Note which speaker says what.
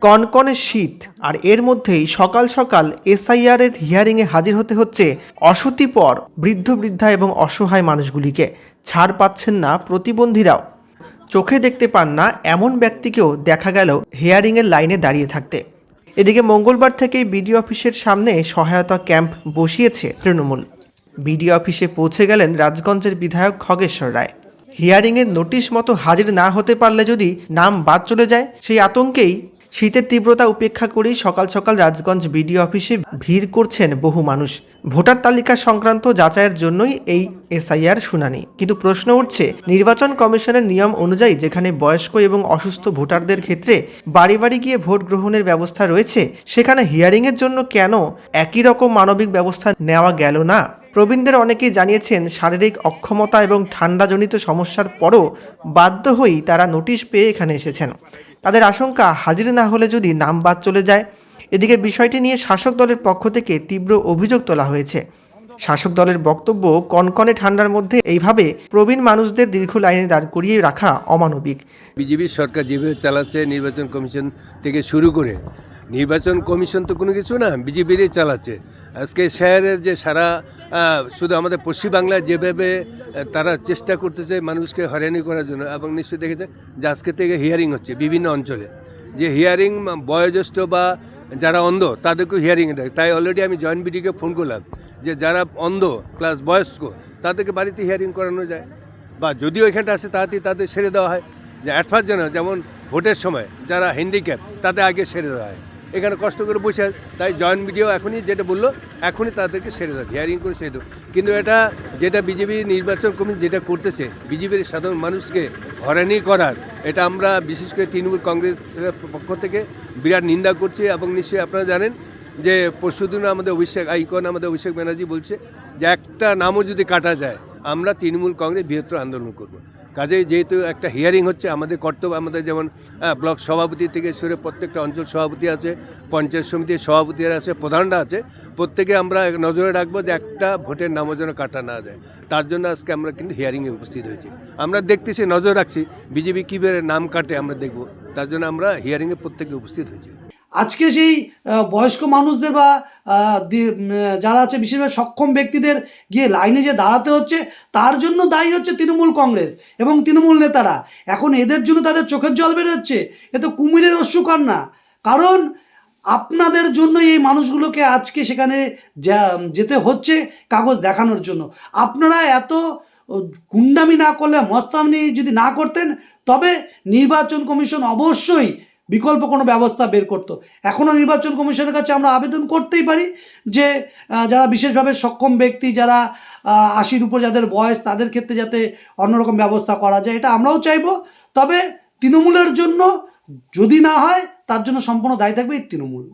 Speaker 1: কনকনে শীত আর এর মধ্যেই সকাল সকাল এসআইআর এর হিয়ারিংয়ে হাজির হতে হচ্ছে অশীতিপর বৃদ্ধ বৃদ্ধা এবং অসহায় মানুষগুলিকে। ছাড় পাচ্ছেন না প্রতিবন্ধীরাও। চোখে দেখতে পান না এমন ব্যক্তিকেও দেখা গেল হিয়ারিংয়ের লাইনে দাঁড়িয়ে থাকতে। এদিকে মঙ্গলবার থেকেই বিডিও অফিসের সামনে সহায়তা ক্যাম্প বসিয়েছে তৃণমূল। বিডিও অফিসে পৌঁছে গেলেন রাজগঞ্জের বিধায়ক খগেশ্বর রায়। হিয়ারিংয়ের নোটিশ মতো হাজির না হতে পারলে যদি নাম বাদ চলে যায়, সেই আতঙ্কেই শীতের তীব্রতা উপেক্ষা করেই সকাল সকাল রাজগঞ্জ বিডিও অফিসে ভিড় করছেন বহু মানুষ। ভোটার তালিকা সংক্রান্ত যাচাইয়ের জন্যই এই এসআইআর শুনানি। কিন্তু প্রশ্ন উঠছে, নির্বাচন কমিশনের নিয়ম অনুযায়ী যেখানে বয়স্ক এবং অসুস্থ ভোটারদের ক্ষেত্রে বাড়ি বাড়ি গিয়ে ভোট গ্রহণের ব্যবস্থা রয়েছে, সেখানে হিয়ারিংয়ের জন্য কেন একই রকম মানবিক ব্যবস্থা নেওয়া গেল না? প্রবীণদের অনেকেই জানিয়েছেন শারীরিক অক্ষমতা এবং ঠান্ডাজনিত সমস্যার পরও বাধ্য হয়েই তারা নোটিশ পেয়ে এখানে এসেছেন। তাদের আশঙ্কা, হাজির না হলে যদি নাম বাদ চলে যায়। এদিকে বিষয়টি নিয়ে শাসক দলের পক্ষ থেকে তীব্র অভিযোগ তোলা হয়েছে। শাসক দলের বক্তব্য, কনকনে ঠান্ডার মধ্যে এইভাবে প্রবীণ মানুষদের দীর্ঘ লাইনে দাঁড় করিয়ে রাখা অমানবিক।
Speaker 2: বিজেপি সরকার যেভাবে চালাচ্ছে, নির্বাচন কমিশন থেকে শুরু করে, নির্বাচন কমিশন তো কোনো কিছু না, বিজেপিরই চালাচ্ছে। আজকে শহরের যে সারা শুধু আমাদের পশ্চিমবাংলায় যেভাবে তারা চেষ্টা করতেছে মানুষকে হয়রানি করার জন্য, এবং নিশ্চয়ই দেখেছে যে আজকে থেকে হিয়ারিং হচ্ছে বিভিন্ন অঞ্চলে। যে হিয়ারিং বয়োজ্যেষ্ঠ বা যারা অন্ধ তাদেরকেও হিয়ারিং দেয়। তাই অলরেডি আমি জয়েন্ট বিডিকে ফোন করলাম যে যারা অন্ধ প্লাস বয়স্ক তাদেরকে বাড়িতে হিয়ারিং করানো যায়, বা যদিও এখানটা আসে তাড়াতাড়ি তাদের সেরে দেওয়া হয়। যে অ্যাডভান্স যেমন ভোটের সময় যারা হ্যান্ডিক্যাপ তাদের আগে সেরে দেওয়া হয়, এখানে কষ্ট করে বসে। তাই জয়েন্ট ভিডিও এখনই যেটা বললো, এখনই তাদেরকে সেরে দেয়, হিয়ারিং করে সেরে দেবো। কিন্তু এটা যেটা বিজেপি নির্বাচন কমিশন যেটা করতেছে, বিজেপির সাধারণ মানুষকে হয়রানি করার, এটা আমরা বিশেষ করে তৃণমূল কংগ্রেস পক্ষ থেকে বিরাট নিন্দা করছি। এবং নিশ্চয়ই আপনারা জানেন যে পরশুদিন আমাদের অভিষেক ব্যানার্জি বলছে যে একটা নামও যদি কাটা যায়, আমরা তৃণমূল কংগ্রেস বৃহত্তর আন্দোলন করব। কাজেই যেহেতু একটা হিয়ারিং হচ্ছে, আমাদের কর্তব্য, আমাদের যেমন ব্লক সভাপতি থেকে শুরু প্রত্যেকটা অঞ্চল সভাপতি আছে, পঞ্চায়েত সমিতির সভাপতিরা আছে, প্রধানরা আছে, প্রত্যেকে আমরা নজরে রাখবো যে একটা ভোটের নামও যেন কাটা না যায়। তার জন্য আজকে আমরা কিন্তু হিয়ারিংয়ে উপস্থিত হয়েছি। আমরা দেখতেছি, নজর রাখছি বিজেপি কীভাবে নাম কাটে, আমরা দেখব। তার জন্য আমরা হিয়ারিংয়ে প্রত্যেকে উপস্থিত হয়েছি।
Speaker 3: আজকে সেই বয়স্ক মানুষদের বা যারা আছে বিশেষভাবে সক্ষম ব্যক্তিদের গিয়ে লাইনে যে দাঁড়াতে হচ্ছে, তার জন্য দায়ী হচ্ছে তৃণমূল কংগ্রেস এবং তৃণমূল নেতারা। এখন এদের জন্য তাদের চোখের জল বেরোচ্ছে, এ তো কুমিরের অশ্রুকান্না। কারণ আপনাদের জন্য এই মানুষগুলোকে আজকে সেখানে যেতে হচ্ছে কাগজ দেখানোর জন্য। আপনারা এত গুন্ডামি না করলে, মস্তানি যদি না করতেন, তবে নির্বাচন কমিশন অবশ্যই বিকল্প কোনো ব্যবস্থা বের করতো। এখনও নির্বাচন কমিশনের কাছে আমরা আবেদন করতেই পারি যে যারা বিশেষভাবে সক্ষম ব্যক্তি, যারা 80-র উপর যাদের বয়স, তাদের ক্ষেত্রে যাতে অন্যরকম ব্যবস্থা করা যায়, এটা আমরাও চাইবো। তবে তৃণমূলের জন্য যদি না হয়, তার জন্য সম্পূর্ণ দায়ী থাকবে তৃণমূল।